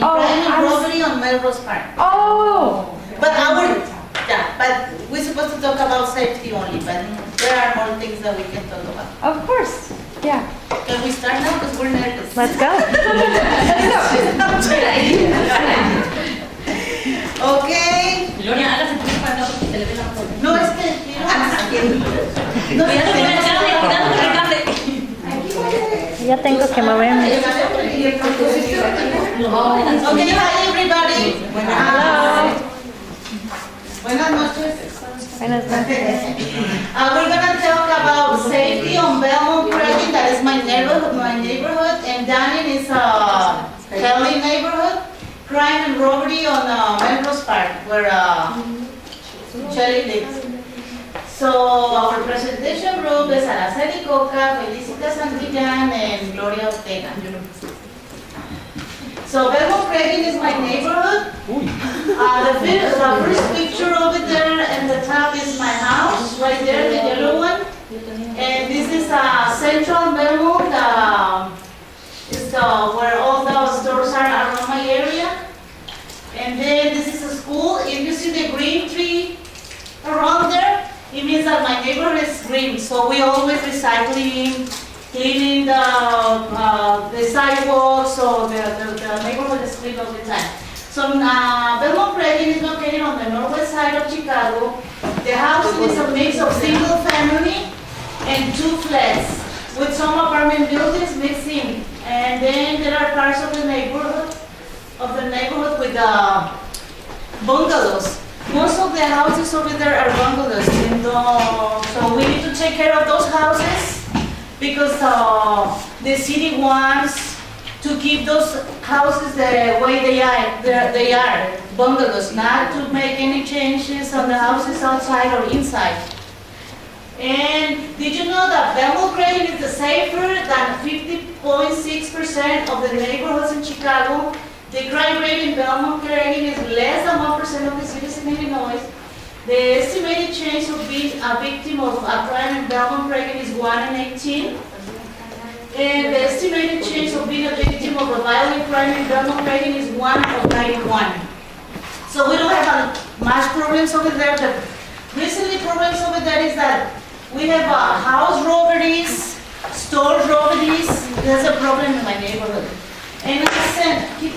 and crime and robbery on Melrose Park. Oh! But but we're supposed to talk about safety only, but there are more things that we can talk about. Of course, yeah. Can we start now? Because we're nervous. Let's go. Okay. Gloria, hágase tu para acá porque se le ve la foto. No, es que no, Cuidado con el cable, cuidado con el cable. Ya tengo que moverme. Okay, hi everybody. Hello. Buenas noches. Buenas noches. We're gonna talk about safety on Belmont, Craigin. That is my neighborhood, and Dunning is Feli neighborhood. Crime and robbery on Melrose Park, where Shelly lives. So our presentation group is Arecely, Felicita Santillán, and Gloria Ortega. So Belmont Craigin is my neighborhood. The first picture over there at the top is my house, right there, the yellow one. And this is Central Belmont. It's where all the stores are around my area. And then this is a school. If you see the green tree around there, it means that my neighborhood is green. So we always recycling, cleaning the sidewalks, so the neighborhood is clean all the time. So Belmont Craigin is located on the northwest side of Chicago. The housing is a mix of single family and 2 flats, with some apartment buildings mixed in. And then there are parts of the neighborhood with bungalows. Most of the houses over there are bungalows, and so we need to take care of those houses because the city wants to keep those houses the way they are, bungalows, not to make any changes on the houses outside or inside. And did you know that Belmont Craigin is safer than 50.6% of the neighborhoods in Chicago? The crime rate in Belmont Craigin is less than 1% of the cities in Illinois. The estimated chance of being a victim of a crime in Belmont Craigin is 1 in 18. And the estimated chance of being a victim of a violent crime in Belmont Craigin is 1 of 91. So we don't have much problems over there. The recently problems over there is that we have house robberies, store robberies. There's a problem in my neighborhood. And I sent, if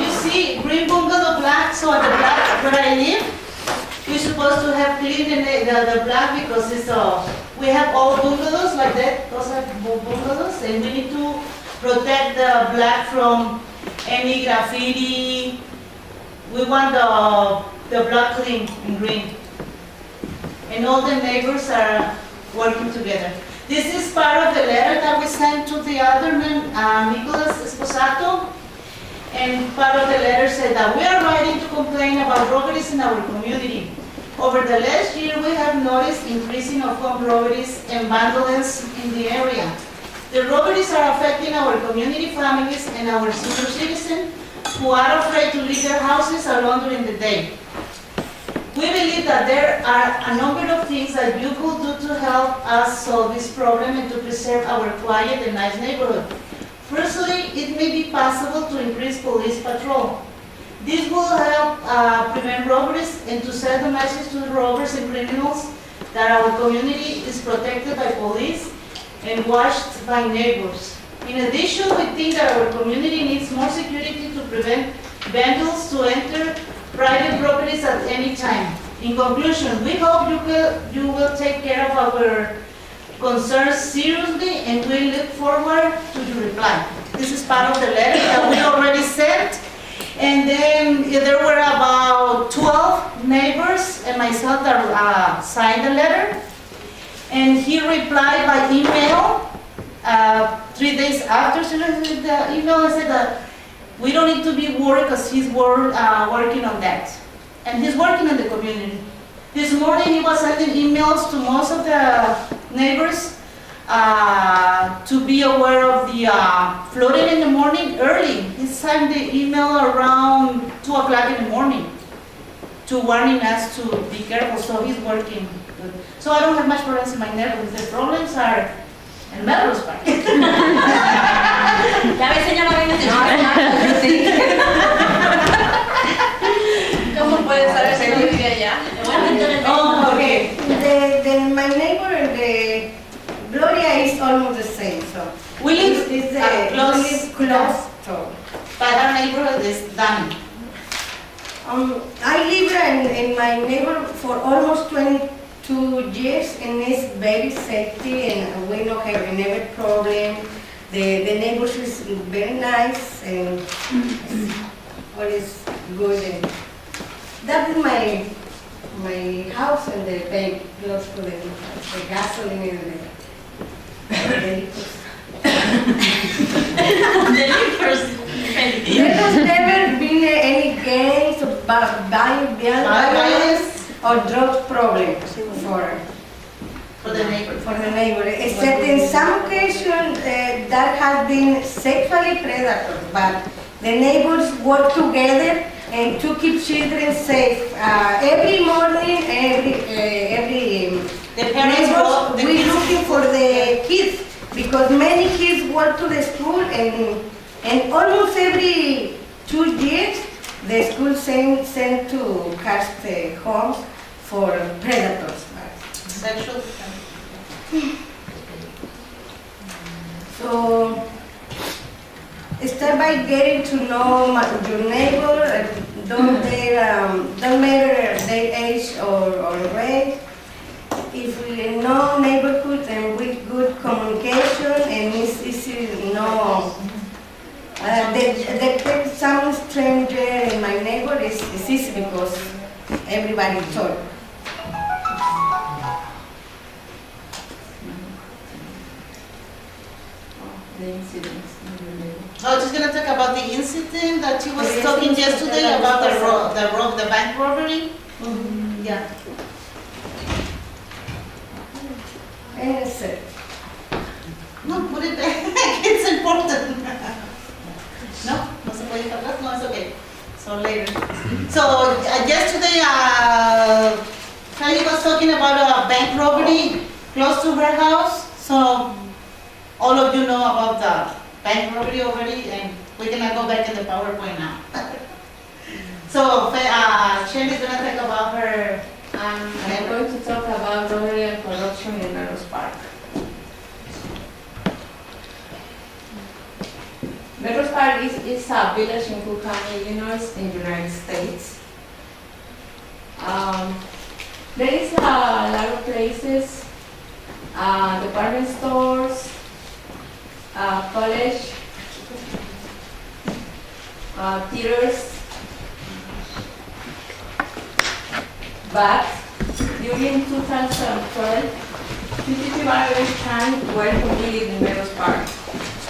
you see green bungalow black, so at the black where I live, we're supposed to have cleaned the black because it's, we have all bungalows like that, those are bungalows, and we need to protect the black from any graffiti. We want the black clean and green. And all the neighbors are working together. This is part of the letter that we sent to the alderman, Nicholas Esposato. And part of the letter said that we are writing to complain about robberies in our community. Over the last year, we have noticed increasing of home robberies and vandalism in the area. The robberies are affecting our community families and our senior citizens who are afraid to leave their houses alone during the day. We believe that there are a number of things that you could do to help us solve this problem and to preserve our quiet and nice neighborhood. Firstly, it may be possible to increase police patrol. This will help prevent robberies and to send a message to the robbers and criminals that our community is protected by police and watched by neighbors. In addition, we think that our community needs more security to prevent vandals to enter private properties at any time. In conclusion, we hope you will take care of our concerns seriously, and we look forward to your reply. This is part of the letter that we already sent. And then there were about 12 neighbors and myself that signed the letter. And he replied by email 3 days after the email. I said that we don't need to be worried because he's working on that. And he's working on the community. This morning he was sending emails to most of the neighbors to be aware of the flooding in the morning early. He sent the email around 2 o'clock in the morning to warning us to be careful, so he's working good. So I don't have much problems in my neighborhood. The problems are in Melrose Park. So We live it's close, So but our neighborhood is done. I live in my neighborhood for almost 22 years, and it's very safety, and we don't have any problem. The neighbors is very nice, and all is good. And that is my house, and the bank close to the gasoline and the There has never been any gangs of violence or drug problems For the neighbor, except in some occasions that has been sexually predator, but the neighbors work together and to keep children safe. Every morning, The parents go, the we kids- looking for the kids, because many kids go to the school, and almost every 2 years the school send to catch the homes for predators. Sexual. So start by getting to know your neighbor. Don't matter their age or race. If we know neighborhood and with good communication, and it's easy to know that some stranger in my neighbor is easy because everybody talk. The incidents in your neighborhood. I was just gonna talk about the incident that you was talking yesterday about the bank robbery. Yeah. And it's No, put it back. It's important. No, no se puede hablar. No, it's okay. So later. So yesterday, Feli was talking about a bank robbery close to her house. So all of you know about the bank robbery already, and we're gonna go back in the PowerPoint now. So Shelly's gonna talk about her. I'm going to talk about robbery and corruption in Meadows Park. Meadows Park is a village in Cook County, Illinois, in the United States. There is a lot of places, department stores, college, theaters, but during 2012, 52 violent crimes were committed in Meadows Park.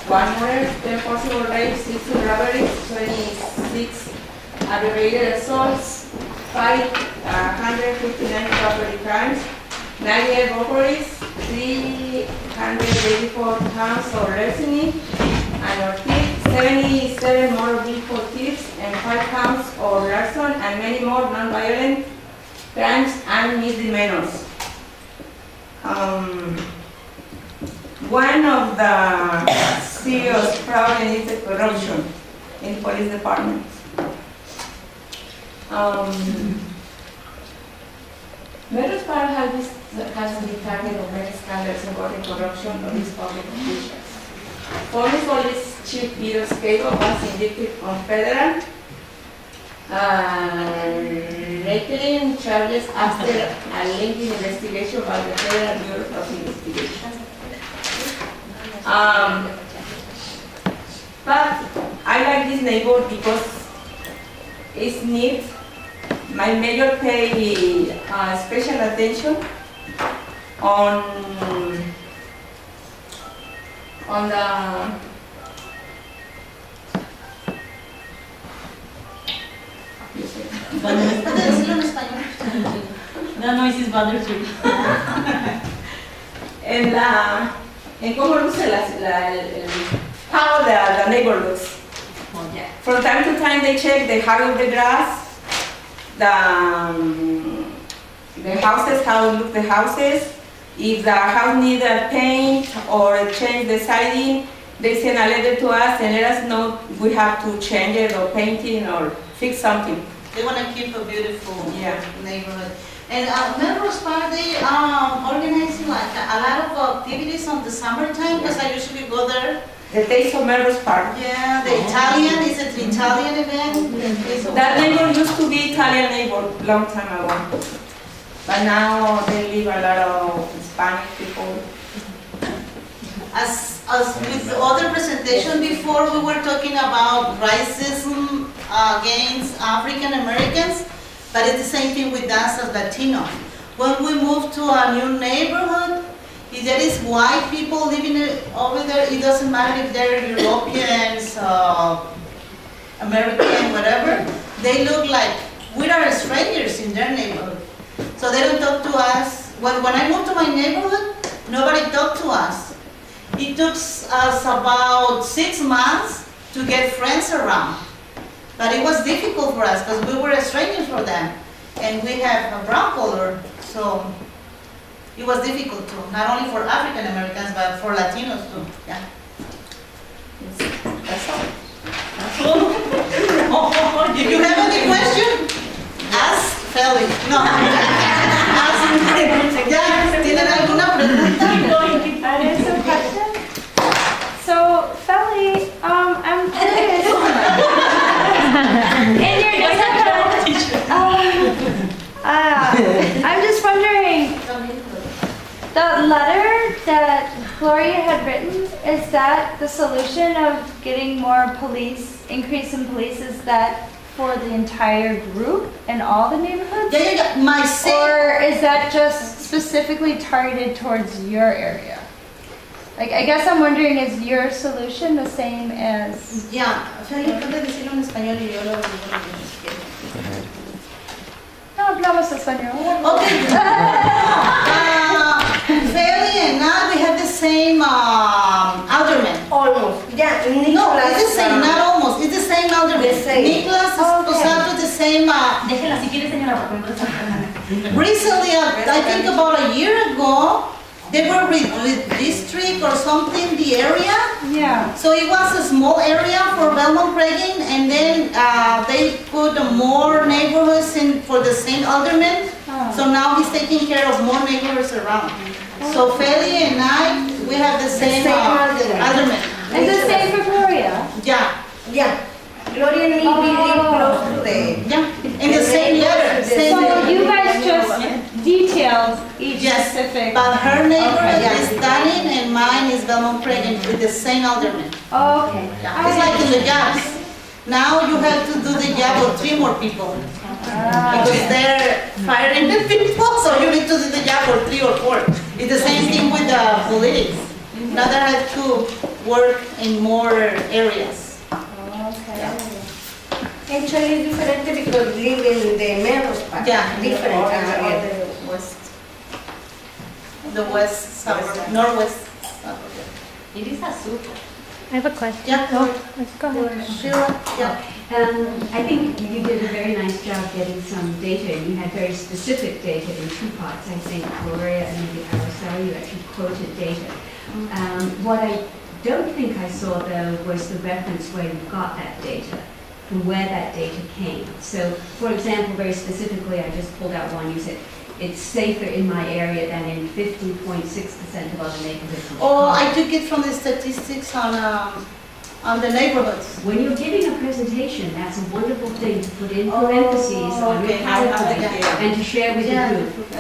110 forcible rapes, 16 robberies, 26 aggravated assaults, 559 property crimes, 98 robberies, 384 counts of larceny and theft, 77 more vehicle thefts, and 5 counts of larceny, and many more non-violent crimes and misdemeanors. One of the serious problems is the corruption in the police department. Meadows Park has been target of many scandals involving corruption of its public officials. Former police chief Peter Scavo was indicted on federal rating charges after a lengthy investigation by the Federal Bureau of Investigation. But I like this neighborhood because it's neat. My mayor pay special attention on the ¿Puedes decirlo en español? That noise is bothersome. en cómo luce how the neighbor looks. Oh, yeah. From time to time they check the height of the grass, the houses, how look the houses. If the house needs a paint or change the siding, they send a letter to us and let us know we have to change it or paint it or fix something. They want to keep a beautiful Yeah. neighborhood. And Melrose Park, they organizing like a lot of activities on the summertime, because I usually go there. The Days of Melrose Park. Yeah, the Italian, is it the Italian event? That neighbor used to be Italian neighbor long time ago. But now they live a lot of Hispanic people. As with the other presentation before, we were talking about racism against African Americans, but it's the same thing with us as Latino. When we move to a new neighborhood, if there is white people living over there, it doesn't matter if they're Europeans, American, whatever, they look like we are strangers in their neighborhood. So they don't talk to us. When I moved to my neighborhood, nobody talked to us. It took us about 6 months to get friends around. But it was difficult for us because we were strangers for them. And we have a brown color, so it was difficult too. Not only for African Americans, but for Latinos too. Yeah. That's all. That's all. If you have any question, ask Feli. No. Ask ya, ¿tienen alguna pregunta? There's some question. So, Feli, I'm curious. In your I'm just wondering, the letter that Gloria had written, is that the solution of getting more police, increase in police, is that for the entire group in all the neighborhoods? Yeah. Or is that just specifically targeted towards your area? Like, I guess I'm wondering, is your solution the same as... Yeah, Feli, puedes decirlo en español y yo lo digo en inglés. No hablamos español. Okay. Feli and I, we have the same alderman. Almost. Yeah, No, it's the same, not almost. It's the same alderman. The same. Nicholas Esposado, the same. Déjela si quiere, señora, porque entonces... Recently, I think about a year ago, they were with district or something, the area. Yeah. So it was a small area for Belmont Craigin, and then they put more neighborhoods in for the same alderman. Oh. So now he's taking care of more neighborhoods around. So Feli and I, we have the same alderman. And the same for Gloria? Yeah, Yeah. Gloria and me live close to the... yeah, in the same letter. Same So letter. you guys just detailed each Yes, specific... but her neighborhood Okay, yeah. is Dunning and mine is Belmont Craigin with the same alderman. Oh, okay. Yeah. It's like in the jobs. Now you have to do the job of 3 more people. Because they're firing the people, so you need to do the job for 3 or 4. It's the same thing with the politics. Now they have to work in more areas. Okay. Actually, it's different because we live in the Melrose Park. Yeah. Different area. The west suburb, northwest suburb. It is azul. I have a question. Yeah. Let's go ahead. Sheila, yeah. I think you did a very nice job getting some data, and you had very specific data in 2 parts. I think Gloria and maybe Arecely, you actually quoted data. What I don't think I saw, though, was the reference where you got that data, from where that data came. So, for example, very specifically, I just pulled out one. You said, it's safer in my area than in 50.6% of other neighborhoods. Oh, I took it from the statistics on the neighborhoods. When you're giving a presentation, that's a wonderful thing to put in parentheses on your okay. PowerPoint Yeah. and to share with Yeah. the group.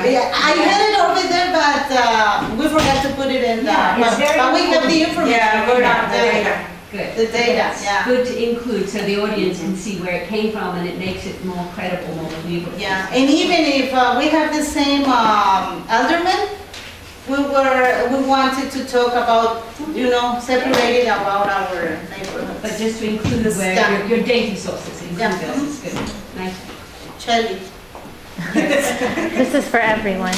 Yeah, I had it over there, but we forgot to put it in the. Yeah, it's very but we have the information. Yeah, good on the data. Good. The data, yeah. Good to include so the audience can see where it came from, and it makes it more credible, more believable. Yeah, and even if we have the same alderman, we wanted to talk about, separated about our neighborhoods. But just to include where Yeah. your data sources, include Yeah. those. It's good. Nice. Shelly. This is for everyone.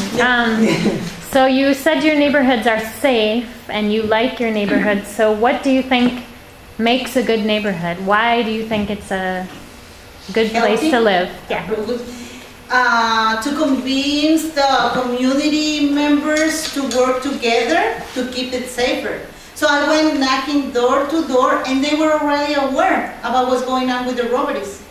So you said your neighborhoods are safe and you like your neighborhood. So what do you think makes a good neighborhood? Why do you think it's a good place Healthy? to live? Yeah. To convince the community members to work together to keep it safer. So I went knocking door to door, and they were already aware about what's going on with the robberies.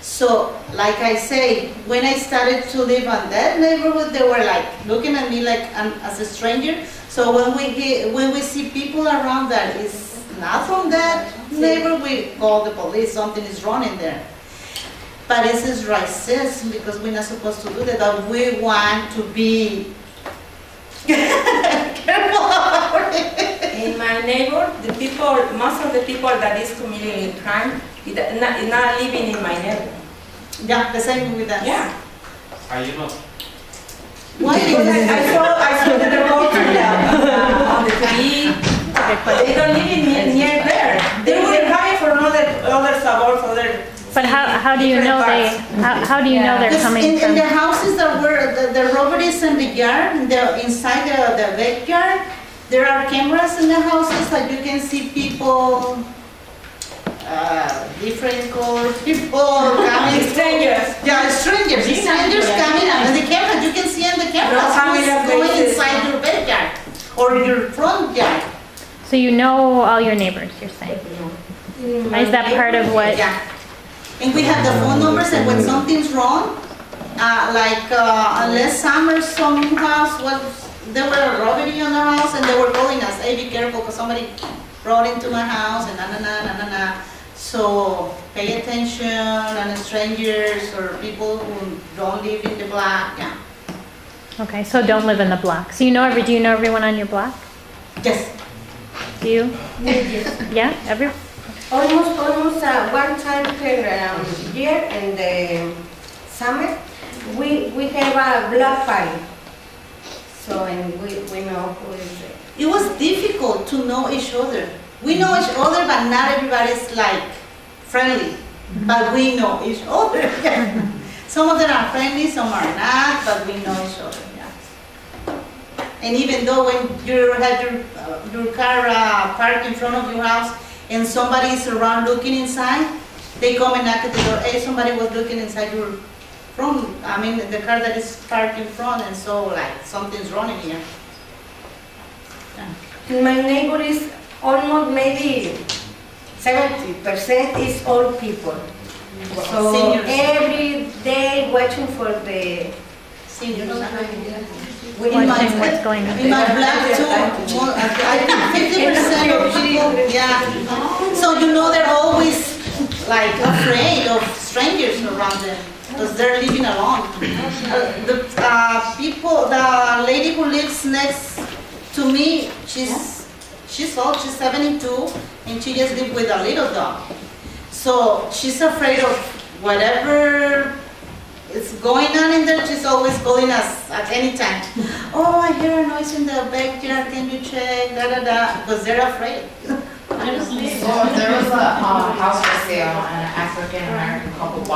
So, like I say, when I started to live on that neighborhood, they were like looking at me like as a stranger. So when we see people around that is not from that neighborhood, we call the police. Something is wrong in there. But this is racism because we're not supposed to do that. But we want to be careful about it. In my neighbor, most of the people that is committing crime is not living in my neighbor. Yeah, the same with us. Yeah. Are you not? Why? I saw the report on the tree. They don't live near there. They were coming from other suburbs, other. But how do you know how do you know they're coming in from? the houses that were the robberies in the yard, inside the backyard, there are cameras in the houses that you can see people, different color people coming. Strangers. Yeah, strangers coming out. And the camera, you can see on the cameras who's going inside your backyard or your front yard. So you know all your neighbors, you're saying? Is that part of what? Yeah. And we have the phone numbers, and when something's wrong, unless summer some house there were a robbery on the house, and they were calling us, hey, be careful, because somebody brought into my house, and na. So pay attention, and strangers or people who don't live in the block. Yeah. Okay, so don't live in the block. So do you know everyone on your block? Yes. Do you? Yes. Yeah, Almost one time per year in the summer, we have a block party. So, and we know who is it. It was difficult to know each other. We know each other, but not everybody's like friendly. But we know each other. Some of them are friendly, some are not, but we know each other. Yeah. And even though when you have your car parked in front of your house, and somebody is around looking inside, they come and knock at the door. Hey, somebody was looking inside your front. I mean, the car that is parked in front, and so like something's wrong in here. Yeah. My neighbor is almost maybe 70% is old people. So Seniors. every day watching for the Seniors. Watching what's going on. In my block too, I think 50% of people, yeah. So they're always like afraid of strangers around them because they're living alone. The lady who lives next to me, she's old, she's 72, and she just lives with a little dog. So she's afraid of whatever is going on in there. She's always calling us at any time. Oh, I hear a noise in the backyard, can you check, because they're afraid. So there was a house for sale, and an African-American couple bought